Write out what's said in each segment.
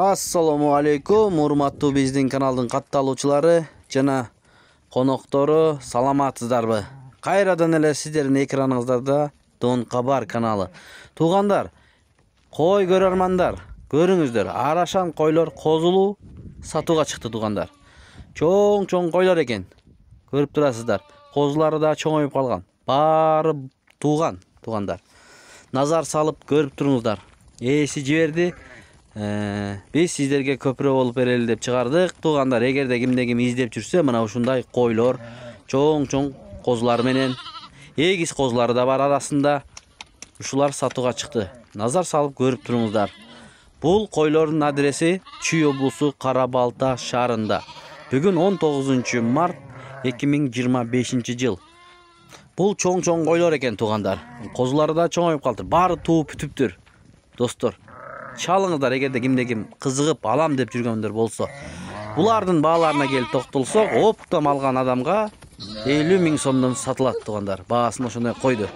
Assalamu alaikum, урматтуу биздин каналдын катталуучулары жана коноктору, саламатсыздарбы? Кайрадан эле сиздердин экраныңыздарда Дон Кабар каналы. Туугандар, кой көрөрмандар, көрүңүздөр, арашан койлор козулуу сатууга чыкты туугандар. Чоң койлор экен. Көрүп турасыздар. Козулары да чоңоюп калган. Баары туугандар. Назар салып көрүп туруңуздар. Эси жиберди. Biz sizlerge köprü olup bereli dep çıkardık. Tuğanlar, egerde kimde kim izlep жүрсө, мына ушундай койлор, чоң козулар менен эгиз козулары да бар арасында. Ушулар сатууга чыкты. Назар салып көрүп туруңуздар. Бул койлордун адреси Чүй облусу Кара Балта шаарында. Бүгүн 19 март 2025 жыл. Бул чоң койлор экен туугандар. Козулары да чоңоюп калды. Баары тууп бүтүптүр. Достор, чалыңыздар, эгерде кимде ким кызыгып алам деп жүргөндөр болсо. Булардын бааларына келип токтолсок, оптом алган адамга 50 000 сомдон сатылат туугандар. Баасын ошондой койду.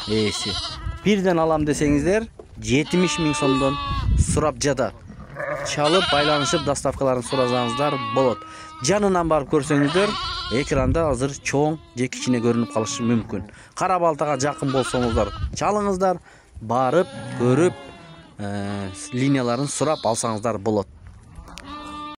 Эси. Бирден алам десеңиздер, 70 000 сомдон сурап жатат. Чалып, байланышып, доставкаларын сурасаңыздар болот. Жанынан барып көрсөңүздөр, экранда азыр чоң же кичине көрүнүп калышы мүмкүн. Кара Балтага жакын болсоңуздар, чалыңыздар, барып, көрүп, линияларын сурап алсаңыздар болот.